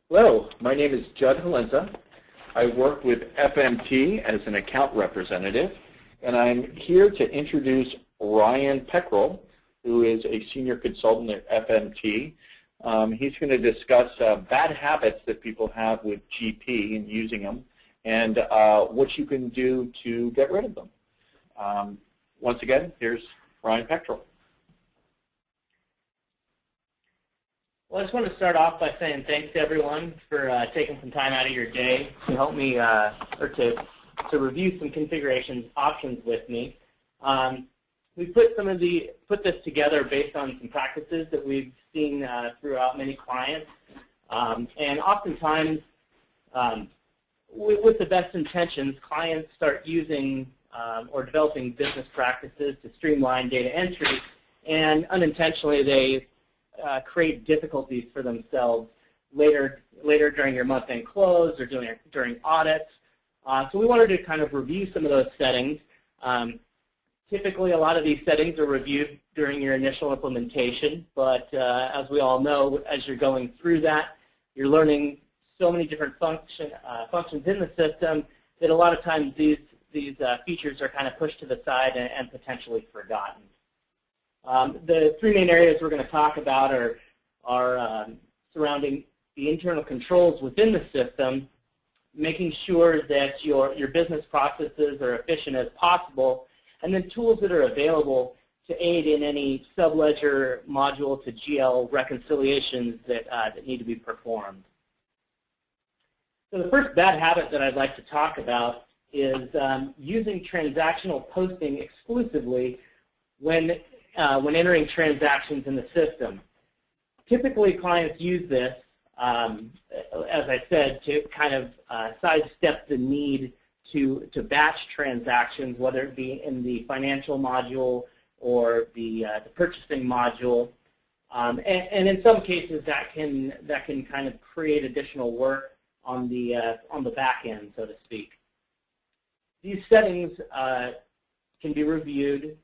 Hello, my name is Judd Halenza. I work with FMT as an account representative, and I'm here to introduce Ryan Peckrell, who is a senior consultant at FMT. He's going to discuss bad habits that people have with GP and using them, and what you can do to get rid of them. Once again, here's Ryan Peckrell. Well, I just want to start off by saying thanks to everyone for taking some time out of your day to help me or to review some configuration options with me. We put this together based on some practices that we've seen throughout many clients, and oftentimes, with the best intentions, clients start using or developing business practices to streamline data entry, and unintentionally they create difficulties for themselves later during your month-end close or during audits. So we wanted to kind of review some of those settings. Typically, a lot of these settings are reviewed during your initial implementation, but as we all know, as you're going through that, you're learning so many different functions in the system that a lot of times these features are kind of pushed to the side and potentially forgotten. The three main areas we're going to talk about are surrounding the internal controls within the system, making sure that your business processes are efficient as possible, and then tools that are available to aid in any subledger module to GL reconciliations that need to be performed. So the first bad habit that I'd like to talk about is using transactional posting exclusively when entering transactions in the system. Typically, clients use this, as I said, to kind of sidestep the need to batch transactions, whether it be in the financial module or the purchasing module. And in some cases, that can kind of create additional work on the back end, so to speak. These settings can be reviewed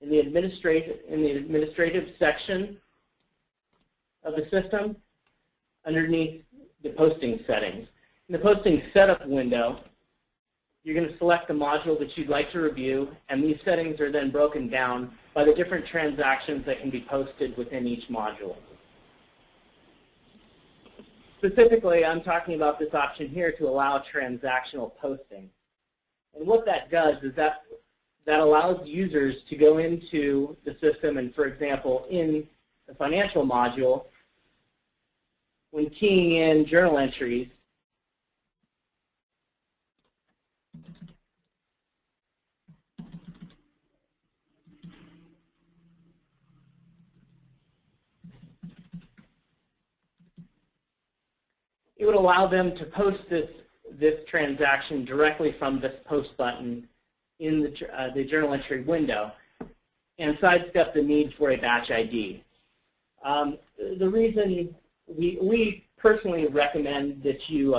in the administrative section of the system underneath the posting settings. In the posting setup window, you're going to select the module that you'd like to review, and these settings are then broken down by the different transactions that can be posted within each module. Specifically, I'm talking about this option here to allow transactional posting. And what that does is that allows users to go into the system and, for example, in the financial module, when keying in journal entries, it would allow them to post this transaction directly from this post button in the journal entry window and sidestep the need for a batch ID. The reason we personally recommend that you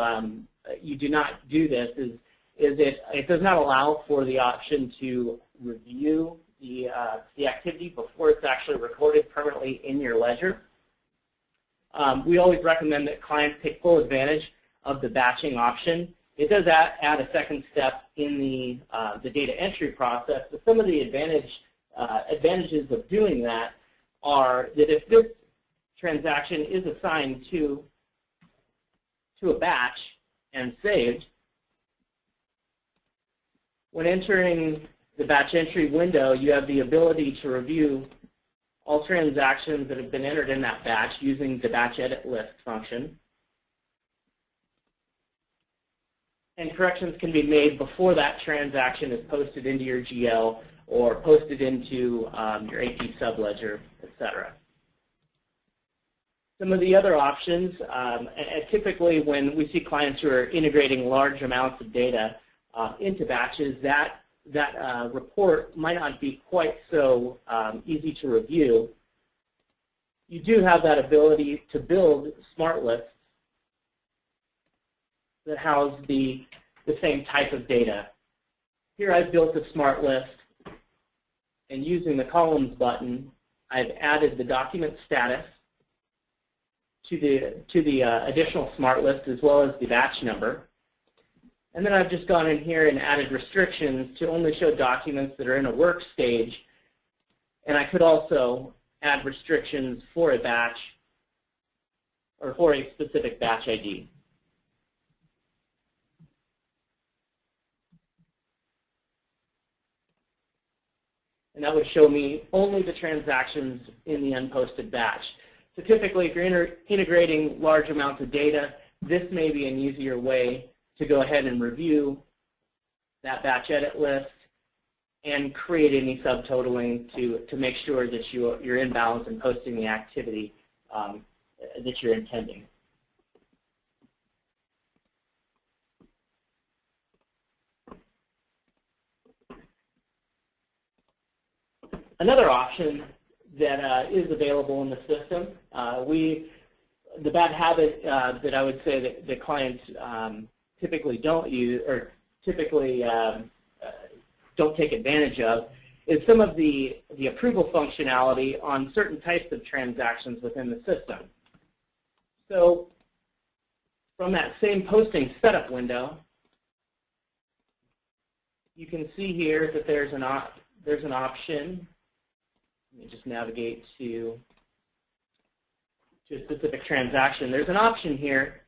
do not do this is it does not allow for the option to review the activity before it's actually recorded permanently in your ledger. We always recommend that clients take full advantage of the batching option. It does add a second step in the data entry process, but some of the advantages of doing that are that if this transaction is assigned to a batch and saved, when entering the batch entry window, you have the ability to review all transactions that have been entered in that batch using the batch edit list function. And corrections can be made before that transaction is posted into your GL or posted into your AP subledger, etc. Some of the other options, typically when we see clients who are integrating large amounts of data into batches, that report might not be quite so easy to review. You do have that ability to build smart lists that house the same type of data. Here I've built a smart list, and using the columns button, I've added the document status, to the additional smart list as well as the batch number. And then I've just gone in here and added restrictions to only show documents that are in a work stage. And I could also add restrictions for a batch or for a specific batch ID. And that would show me only the transactions in the unposted batch. So typically, if you're integrating large amounts of data, this may be an easier way to go ahead and review that batch edit list and create any subtotaling to make sure that you're in balance and posting the activity that you're intending. Another option that is available in the system, the bad habit that I would say that clients typically don't use or typically don't take advantage of is some of the approval functionality on certain types of transactions within the system. So from that same posting setup window, you can see here that there's an option. Let me just navigate to a specific transaction. There's an option here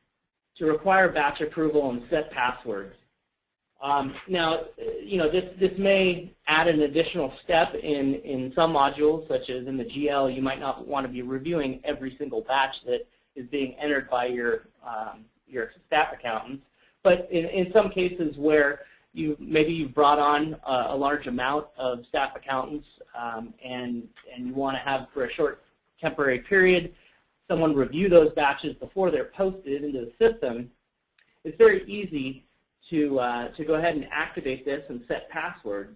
to require batch approval and set passwords. Now, this may add an additional step in some modules, such as in the GL. You might not want to be reviewing every single batch that is being entered by your staff accountants. But in some cases where maybe you've brought on a large amount of staff accountants and you want to have, for a short temporary period, someone review those batches before they're posted into the system, it's very easy to go ahead and activate this and set passwords.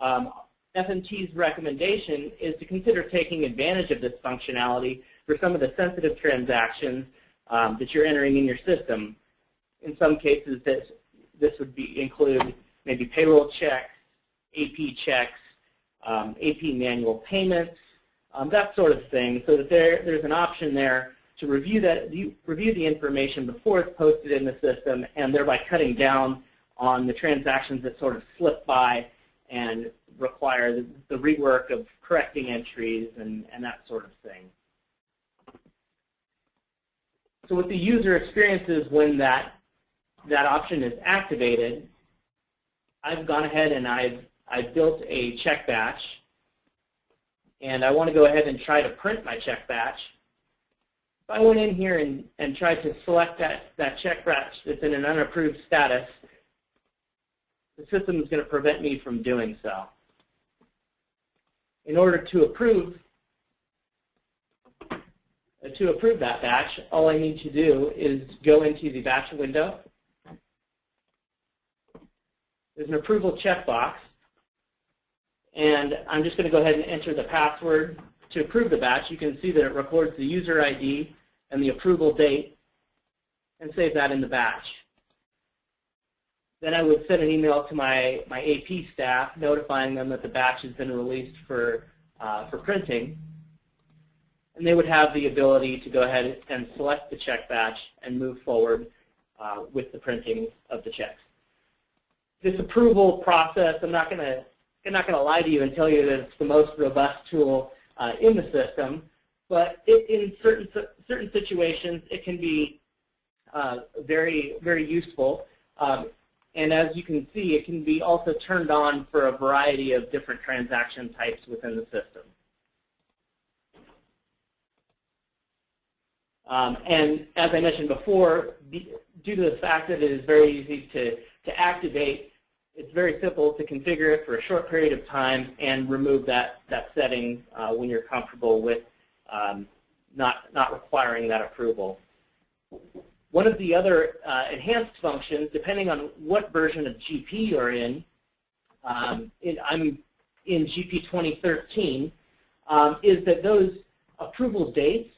FMT's recommendation is to consider taking advantage of this functionality for some of the sensitive transactions that you're entering in your system. In some cases, this would include maybe payroll checks, AP checks, AP manual payments, that sort of thing, so that there's an option there to review the information before it's posted in the system, and thereby cutting down on the transactions that sort of slip by and require the rework of correcting entries and that sort of thing. So what the user experiences when that option is activated, I've gone ahead and I've built a check batch, and I want to go ahead and try to print my check batch. If I went in here and tried to select that check batch that's in an unapproved status, the system is going to prevent me from doing so. In order to approve that batch, all I need to do is go into the batch window. There's an approval checkbox, and I'm just going to go ahead and enter the password to approve the batch. You can see that it records the user ID and the approval date and save that in the batch. Then I would send an email to my AP staff notifying them that the batch has been released for printing, and they would have the ability to go ahead and select the check batch and move forward with the printing of the checks. This approval process, I'm not going to lie to you and tell you that it's the most robust tool in the system, but in certain situations it can be very, very useful. And as you can see, it can be also turned on for a variety of different transaction types within the system. And as I mentioned before, due to the fact that it is very easy to activate, it's very simple to configure it for a short period of time and remove that setting when you're comfortable with not requiring that approval. One of the other enhanced functions, depending on what version of GP you're in, I'm in GP 2013, is that those approval dates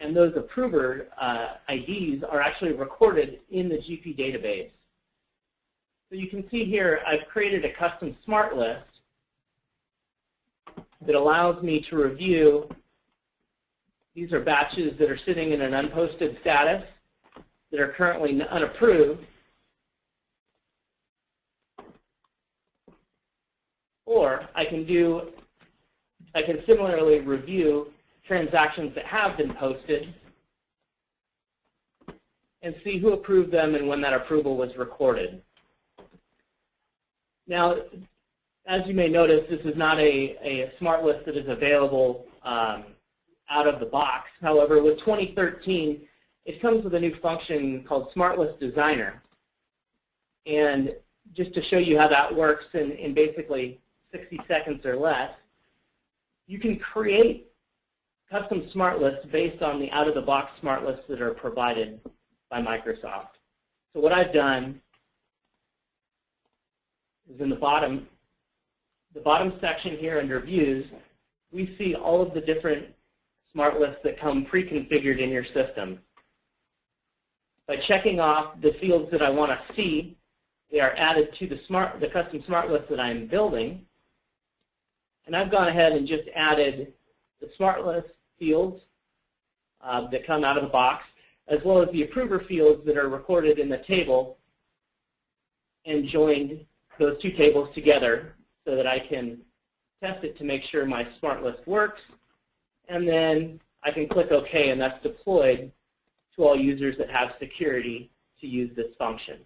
and those approver IDs are actually recorded in the GP database. So you can see here I've created a custom smart list that allows me to review These are batches that are sitting in an unposted status that are currently unapproved. Or I can similarly review transactions that have been posted and see who approved them and when that approval was recorded. Now, as you may notice, this is not a smart list that is available out of the box. However, with 2013, it comes with a new function called Smart List Designer. And just to show you how that works in basically 60 seconds or less, you can create custom smart lists based on the out-of-the-box smart lists that are provided by Microsoft. So what I've done is in the bottom section here under Views, we see all of the different smart lists that come pre-configured in your system. By checking off the fields that I want to see, they are added to the custom smart list that I'm building. And I've gone ahead and just added the smart list fields that come out of the box, as well as the approver fields that are recorded in the table, and joined those two tables together so that I can test it to make sure my smart list works. And then I can click OK, and that's deployed to all users that have security to use this function.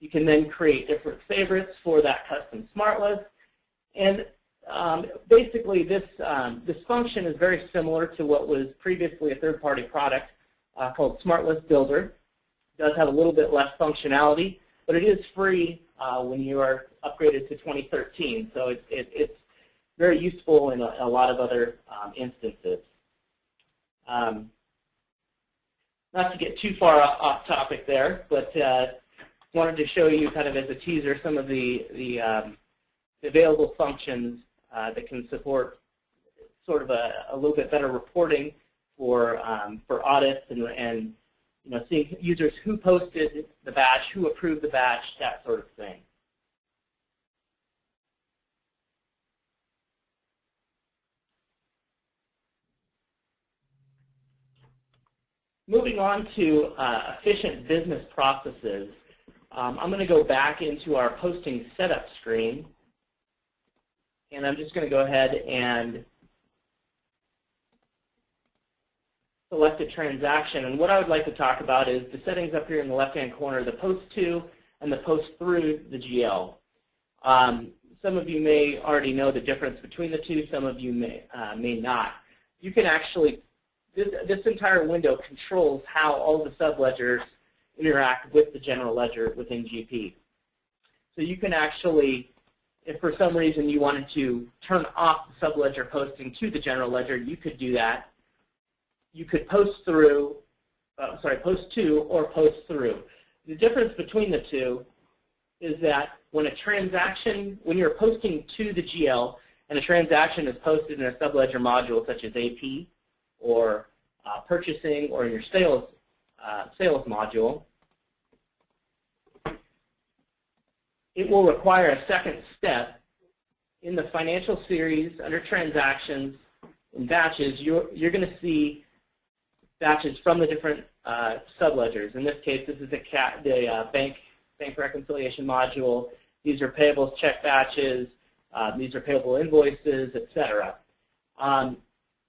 You can then create different favorites for that custom smart list. And basically, this function is very similar to what was previously a third-party product called Smart List Builder. It does have a little bit less functionality, but it is free when you are upgraded to 2013. So it's very useful in a lot of other instances. Not to get too far off topic there, but wanted to show you kind of as a teaser some of the available functions that can support sort of a little bit better reporting for audits and seeing users who posted the batch, who approved the batch, that sort of thing. Moving on to efficient business processes, I'm going to go back into our posting setup screen, and I'm just going to go ahead and select a transaction. And what I would like to talk about is the settings up here in the left-hand corner, the post to and the post through the GL. Some of you may already know the difference between the two. Some of you may not. You can actually, this entire window controls how all the subledgers interact with the general ledger within GP. So you can actually, if for some reason you wanted to turn off the subledger posting to the general ledger, you could do that. You could post to or post through. The difference between the two is that when you're posting to the GL and a transaction is posted in a subledger module such as AP or purchasing or in your sales module, it will require a second step. In the financial series under transactions and batches, you're going to see batches from the different subledgers. In this case, this is the bank reconciliation module. These are payables check batches. These are payable invoices, etc.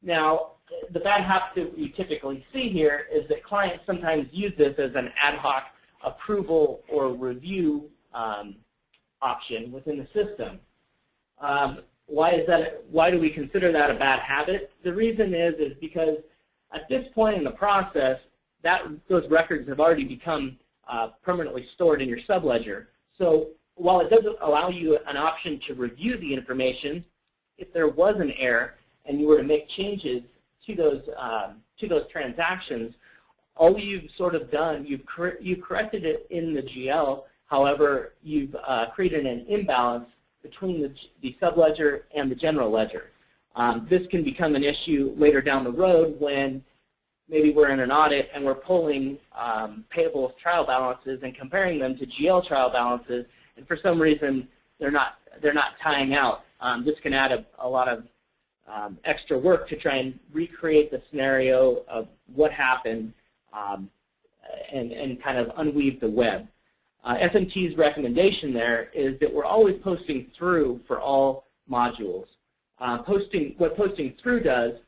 Now, the bad habit that you typically see here is that clients sometimes use this as an ad hoc approval or review option within the system. Why is that? Why do we consider that a bad habit? The reason is because at this point in the process, those records have already become permanently stored in your subledger. So while it doesn't allow you an option to review the information, if there was an error and you were to make changes to those transactions, all you've sort of done, you've corrected it in the GL. However, you've created an imbalance between the subledger and the general ledger. This can become an issue later down the road when maybe we're in an audit and we're pulling payables trial balances and comparing them to GL trial balances, and for some reason they're not tying out. This can add a lot of extra work to try and recreate the scenario of what happened and kind of unweave the web. FMT's recommendation there is that we're always posting through for all modules. What posting through does,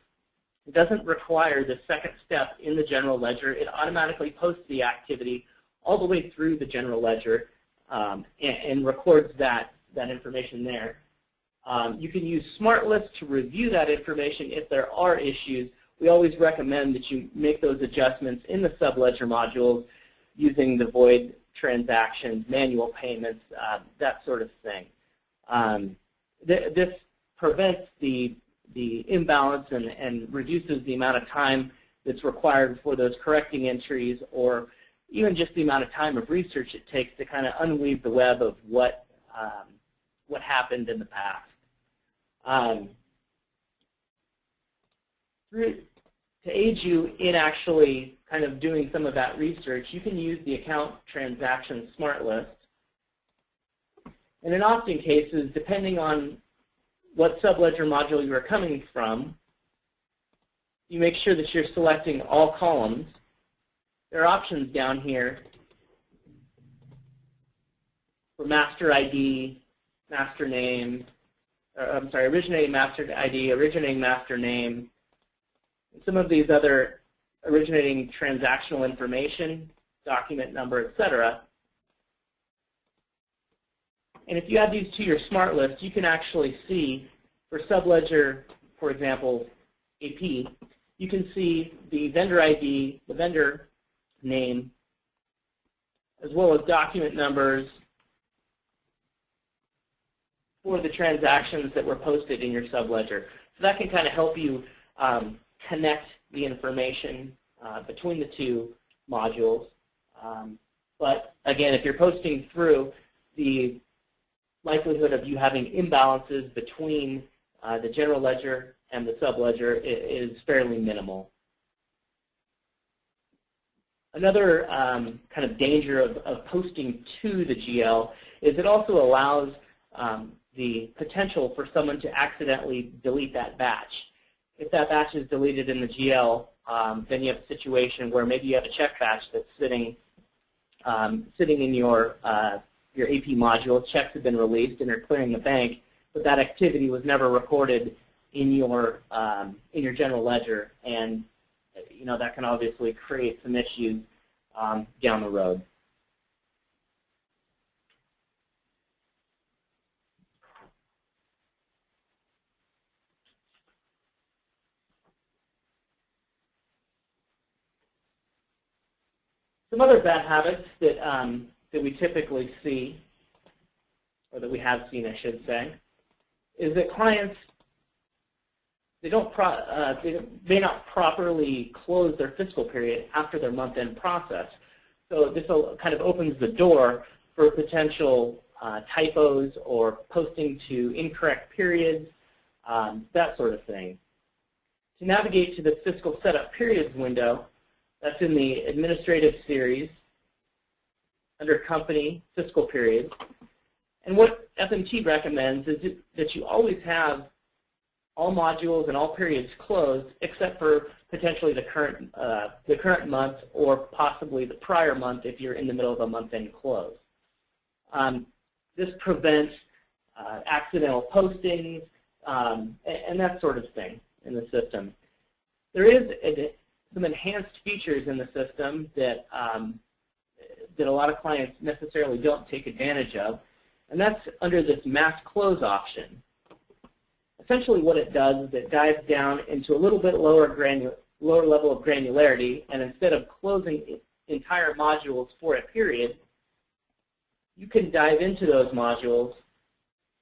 it doesn't require the second step in the general ledger. It automatically posts the activity all the way through the general ledger and records that information there. You can use SmartList to review that information if there are issues. We always recommend that you make those adjustments in the subledger modules using the void transactions, manual payments, that sort of thing. This prevents the imbalance and reduces the amount of time that's required for those correcting entries, or even just the amount of time of research it takes to kind of unweave the web of what happened in the past. To aid you in actually kind of doing some of that research, you can use the account transaction smart list. And in often cases, depending on what subledger module you are coming from, you make sure that you're selecting all columns. There are options down here for master ID, master name, originating master ID, originating master name, and some of these other originating transactional information, document number, etc. And if you add these to your smart list, you can actually see for subledger, for example, AP, you can see the vendor ID, the vendor name, as well as document numbers for the transactions that were posted in your subledger. So that can kind of help you connect the information between the two modules. But again, if you're posting through, the likelihood of you having imbalances between the general ledger and the subledger is fairly minimal. Another kind of danger of posting to the GL is it also allows the potential for someone to accidentally delete that batch. If that batch is deleted in the GL, then you have a situation where maybe you have a check batch that's sitting in your AP module. Checks have been released and are clearing the bank, but that activity was never recorded in your general ledger, and that can obviously create some issues down the road. Some other bad habits that we typically see, or that we have seen, I should say, is that clients, they may not properly close their fiscal period after their month-end process. So this kind of opens the door for potential typos or posting to incorrect periods, that sort of thing. To navigate to the fiscal setup periods window, that's in the administrative series under company fiscal period. And what FMT recommends is that you always have all modules and all periods closed except for potentially the current month or possibly the prior month if you're in the middle of a month-end close. This prevents accidental postings and that sort of thing in the system. There is some enhanced features in the system that that a lot of clients necessarily don't take advantage of, and that's under this mass close option. Essentially what it does is it dives down into a little bit lower level of granularity, and instead of closing entire modules for a period, you can dive into those modules,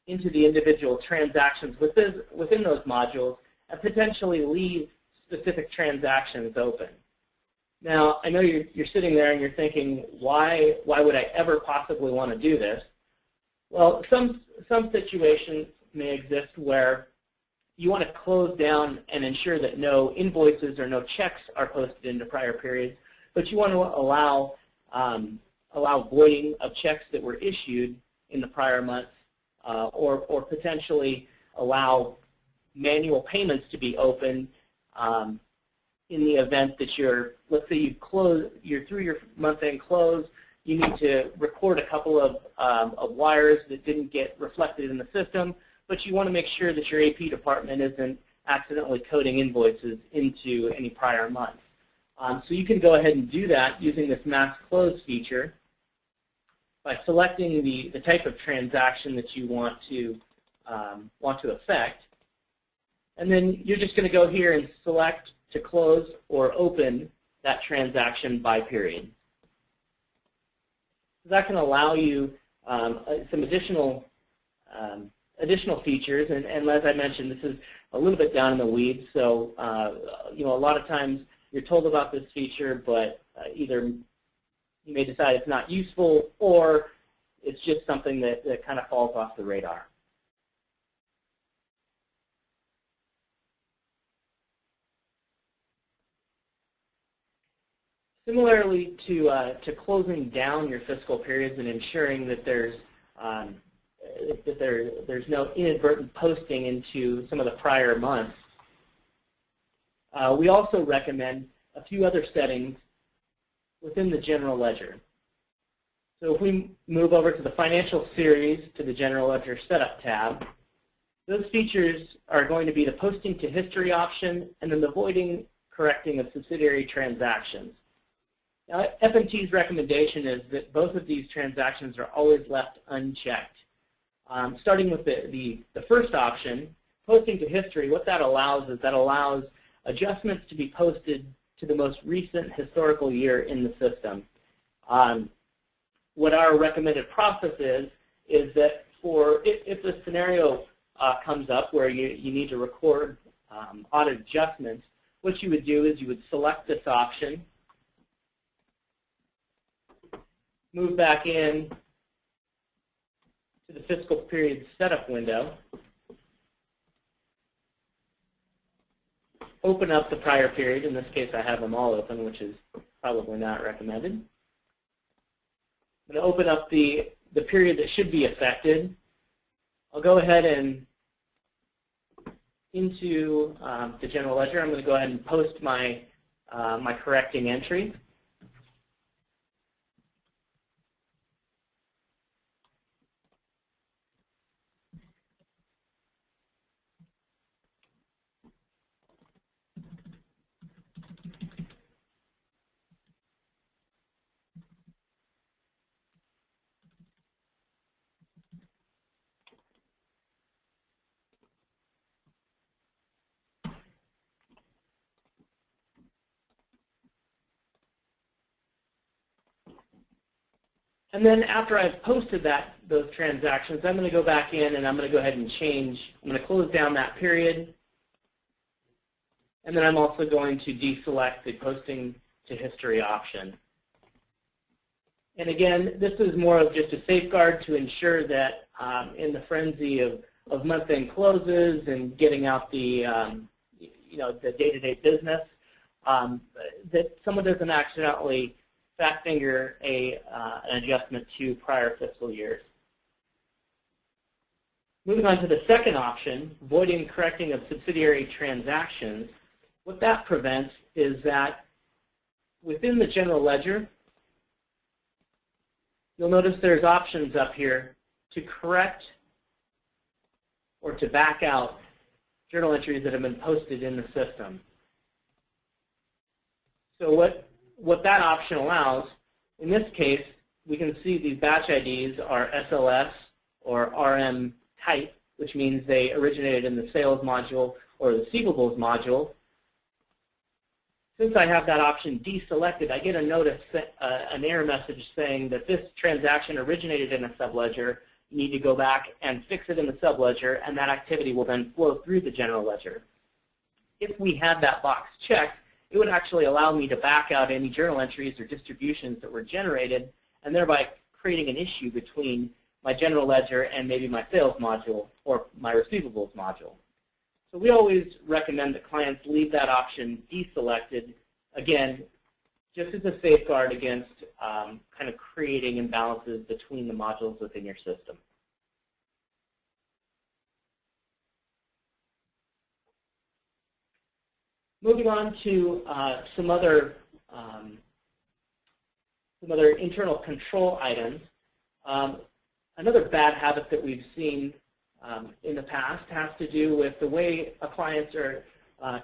into the individual transactions within those modules, and potentially leave specific transactions open. Now, I know you're sitting there and you're thinking, why would I ever possibly want to do this? Well, some situations may exist where you want to close down and ensure that no invoices or no checks are posted into prior periods, but you want to allow voiding of checks that were issued in the prior months, or potentially allow manual payments to be opened in the event that let's say you're through your month-end close, you need to record a couple of wires that didn't get reflected in the system, but you want to make sure that your AP department isn't accidentally coding invoices into any prior month. So you can go ahead and do that using this mass close feature by selecting the type of transaction that you want to affect. And then you're just going to go here and select to close or open that transaction by period. So that can allow you some additional features, and as I mentioned, this is a little bit down in the weeds. So a lot of times you're told about this feature, but either you may decide it's not useful, or it's just something that kind of falls off the radar. Similarly to closing down your fiscal periods and ensuring that there's no inadvertent posting into some of the prior months, we also recommend a few other settings within the general ledger. So if we move over to the financial series to the general ledger setup tab, those features are going to be the posting to history option and then the voiding correcting of subsidiary transactions. Now, FMT's recommendation is that both of these transactions are always left unchecked. Starting with the first option, posting to history, what that allows is that allows adjustments to be posted to the most recent historical year in the system. What our recommended process is that if the scenario comes up where you need to record audit adjustments, what you would do is you would select this option, move back in to the fiscal period setup window, open up the prior period. In this case, I have them all open, which is probably not recommended. I'm going to open up the period that should be affected. I'll go ahead and into the general ledger, I'm going to go ahead and post my correcting entry. And then after I've posted those transactions, I'm going to go back in and I'm going to go ahead and change. I'm going to close down that period. And then I'm also going to deselect the posting to history option. And again, this is more of just a safeguard to ensure that in the frenzy of month-end closes and getting out the the day-to-day business, that someone doesn't accidentally fat finger an adjustment to prior fiscal years. Moving on to the second option, voiding and correcting of subsidiary transactions, what that prevents is that within the general ledger, you'll notice there's options up here to correct or to back out journal entries that have been posted in the system. So what that option allows, in this case, we can see these batch IDs are SLS or RM type, which means they originated in the sales module or the receivables module. Since I have that option deselected, I get a notice, an error message saying that this transaction originated in a subledger. You need to go back and fix it in the subledger, and that activity will then flow through the general ledger. If we had that box checked, it would actually allow me to back out any journal entries or distributions that were generated, and thereby creating an issue between my general ledger and maybe my sales module or my receivables module. So we always recommend that clients leave that option deselected, again, just as a safeguard against kind of creating imbalances between the modules within your system. Moving on to some other internal control items. Another bad habit that we've seen in the past has to do with the way clients are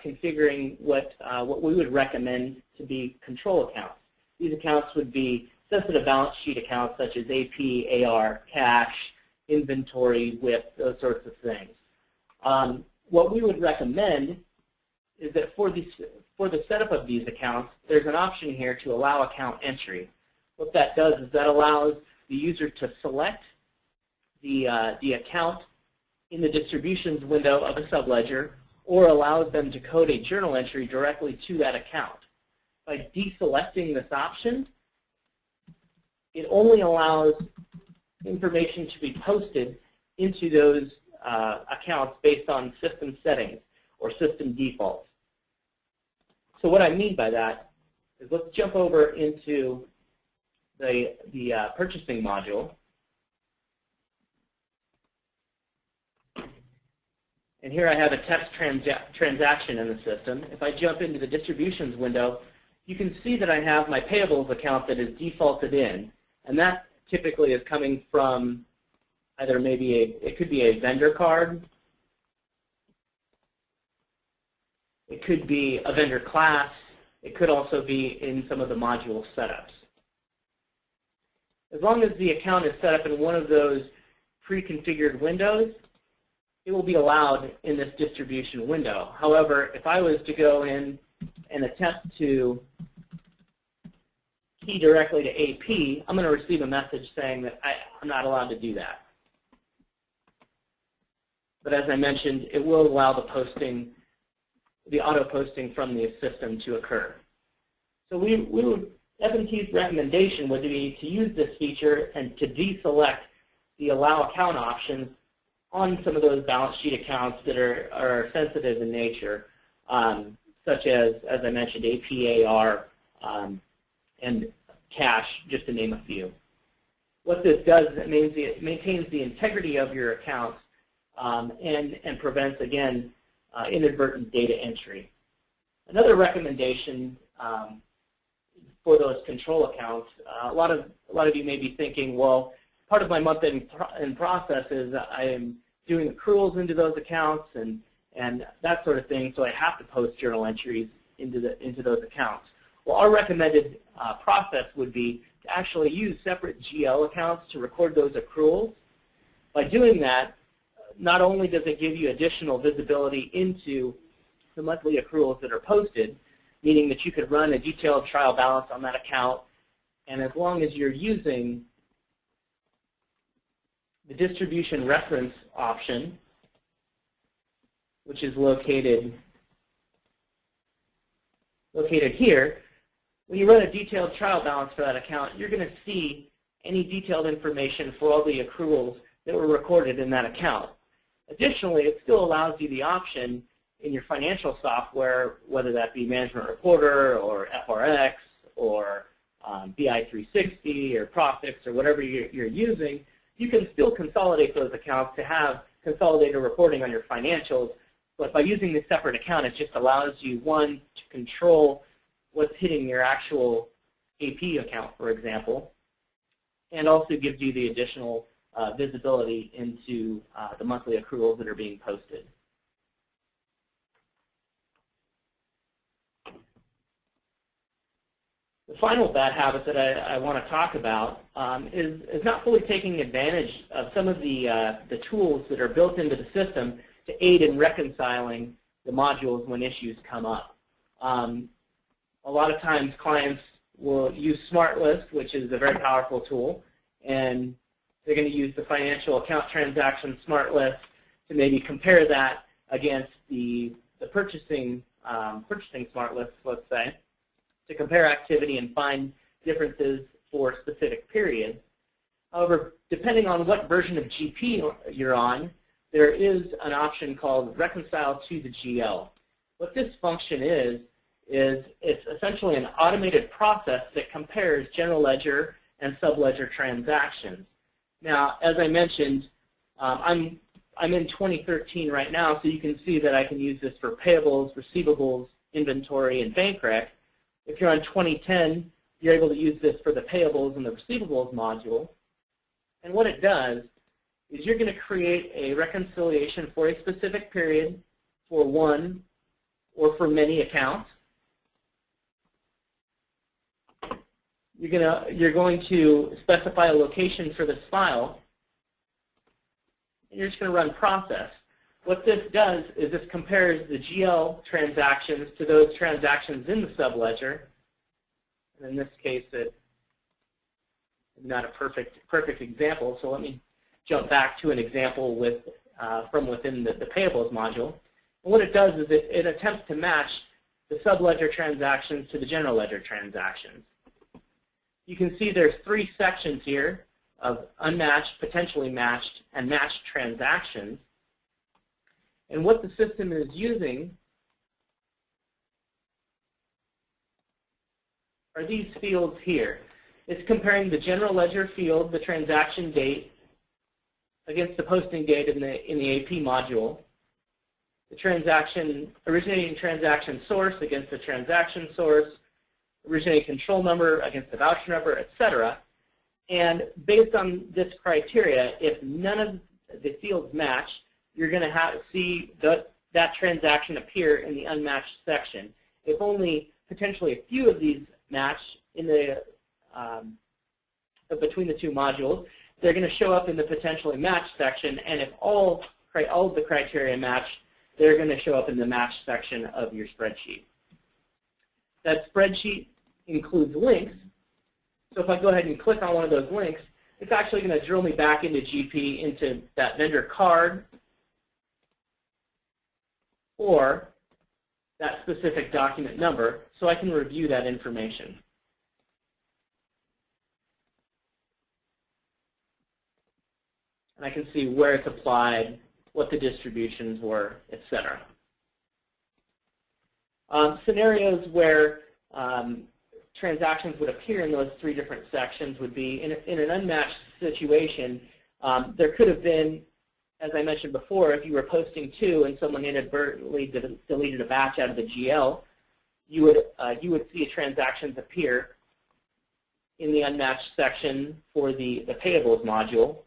configuring what we would recommend to be control accounts. These accounts would be sensitive balance sheet accounts such as AP, AR, cash, inventory, WIP, those sorts of things. What we would recommend is that for the setup of these accounts, there's an option here to allow account entry. What that does is that allows the user to select the account in the distributions window of a subledger, or allows them to code a journal entry directly to that account. By deselecting this option, it only allows information to be posted into those accounts based on system settings or system defaults. So what I mean by that is, let's jump over into the purchasing module. And here I have a test transaction in the system. If I jump into the distributions window, you can see that I have my payables account that is defaulted in. And that typically is coming from either maybe it could be a vendor card, it could be a vendor class, it could also be in some of the module setups. As long as the account is set up in one of those pre-configured windows, it will be allowed in this distribution window. However, if I was to go in and attempt to key directly to AP, I'm going to receive a message saying that I'm not allowed to do that. But as I mentioned, it will allow the posting, the auto posting from the system to occur. So F&T's recommendation would be to use this feature and to deselect the allow account options on some of those balance sheet accounts that are sensitive in nature, such as I mentioned, AP, AR, and cash, just to name a few. What this does is it maintains the integrity of your accounts and prevents, again, inadvertent data entry. Another recommendation for those control accounts, a lot of you may be thinking, well, part of my month-end process is I am doing accruals into those accounts and that sort of thing, so I have to post journal entries into those accounts. Well, our recommended process would be to actually use separate GL accounts to record those accruals. By doing that, not only does it give you additional visibility into the monthly accruals that are posted, meaning that you could run a detailed trial balance on that account, and as long as you're using the distribution reference option, which is located here, when you run a detailed trial balance for that account, you're going to see any detailed information for all the accruals that were recorded in that account. Additionally, it still allows you the option in your financial software, whether that be Management Reporter or FRX or BI360 or Profix or whatever you're using, you can still consolidate those accounts to have consolidated reporting on your financials. But by using this separate account, it just allows you, one, to control what's hitting your actual AP account, for example, and also gives you the additional visibility into the monthly accruals that are being posted. The final bad habit that I want to talk about is not fully taking advantage of some of the tools that are built into the system to aid in reconciling the modules when issues come up. A lot of times clients will use SmartList, which is a very powerful tool, and they're going to use the financial account transaction SmartList to maybe compare that against the purchasing SmartList, let's say, to compare activity and find differences for specific periods. However, depending on what version of GP you're on, there is an option called Reconcile to the GL. What this function is it's essentially an automated process that compares general ledger and subledger transactions. Now, as I mentioned, I'm in 2013 right now, so you can see that I can use this for payables, receivables, inventory, and bank rec. If you're on 2010, you're able to use this for the payables and the receivables module. And what it does is you're going to create a reconciliation for a specific period for one or for many accounts. You're going to specify a location for this file, and you're just going to run process. What this does is this compares the GL transactions to those transactions in the subledger. And in this case, it's not a perfect example, so let me jump back to an example from within the payables module. And what it does is it attempts to match the subledger transactions to the general ledger transactions. You can see there's 3 sections here of unmatched, potentially matched, and matched transactions. And what the system is using are these fields here. It's comparing the general ledger field, the transaction date, against the posting date in the AP module, the originating transaction source against the transaction source, originating control number against the voucher number, etc. And based on this criteria, if none of the fields match, you're going to see that transaction appear in the unmatched section. If only potentially a few of these match in the between the 2 modules, they're going to show up in the potentially matched section. And if all of the criteria match, they're going to show up in the matched section of your spreadsheet. That spreadsheet includes links. So if I go ahead and click on one of those links, it's actually going to drill me back into GP, into that vendor card or that specific document number, so I can review that information. And I can see where it's applied, what the distributions were, etc. Scenarios where transactions would appear in those 3 different sections would be in an unmatched situation. There could have been, as I mentioned before, if you were posting 2 and someone inadvertently deleted a batch out of the GL, you would see transactions appear in the unmatched section for the payables module.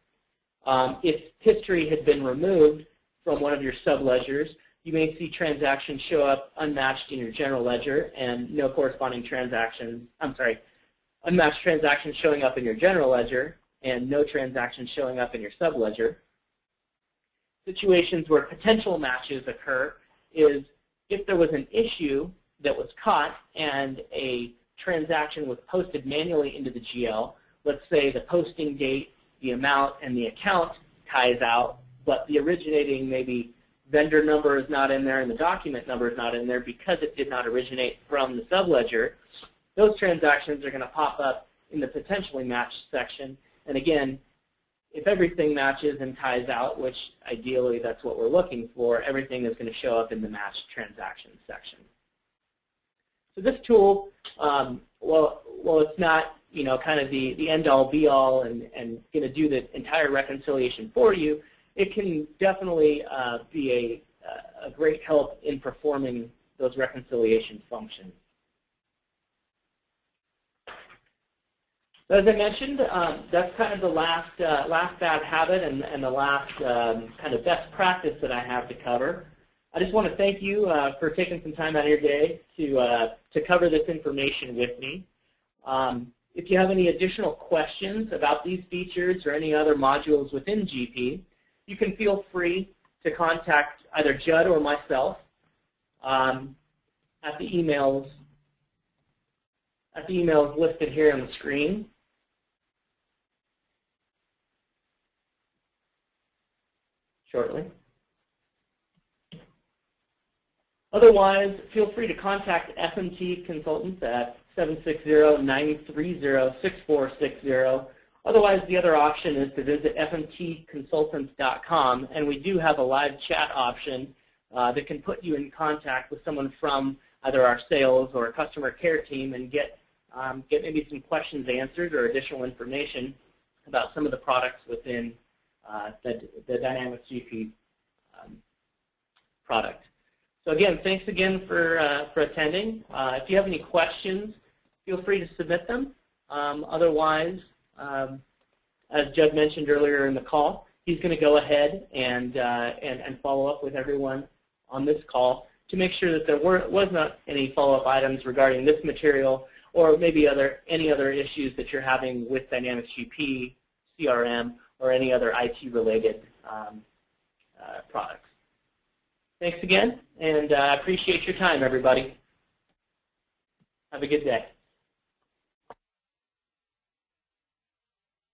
If history had been removed from one of your subledgers, you may see transactions show up unmatched in your general ledger and no corresponding transactions, unmatched transactions showing up in your general ledger and no transactions showing up in your subledger. Situations where potential matches occur is if there was an issue that was caught and a transaction was posted manually into the GL, let's say the posting date, the amount, and the account ties out, but the originating maybe vendor number is not in there and the document number is not in there because it did not originate from the subledger, those transactions are going to pop up in the potentially matched section. And again, if everything matches and ties out, which ideally that's what we're looking for, everything is going to show up in the matched transactions section. So this tool, well, it's not kind of the end-all, be-all and going to do the entire reconciliation for you, it can definitely be a great help in performing those reconciliation functions. So as I mentioned, that's kind of the last bad habit and the last kind of best practice that I have to cover. I just want to thank you for taking some time out of your day to cover this information with me. If you have any additional questions about these features or any other modules within GP, you can feel free to contact either Judd or myself at the emails listed here on the screen. Shortly. Otherwise, feel free to contact FMT Consultants at 760-930-6460. Otherwise, the other option is to visit fmtconsultants.com, and we do have a live chat option that can put you in contact with someone from either our sales or customer care team and get maybe some questions answered or additional information about some of the products within the Dynamics GP product. So again, thanks again for attending. If you have any questions, feel free to submit them. Otherwise, as Judd mentioned earlier in the call, he's going to go ahead and follow up with everyone on this call to make sure that there was not any follow-up items regarding this material or maybe any other issues that you're having with Dynamics GP, CRM, or any other IT-related products. Thanks again, and I appreciate your time, everybody. Have a good day.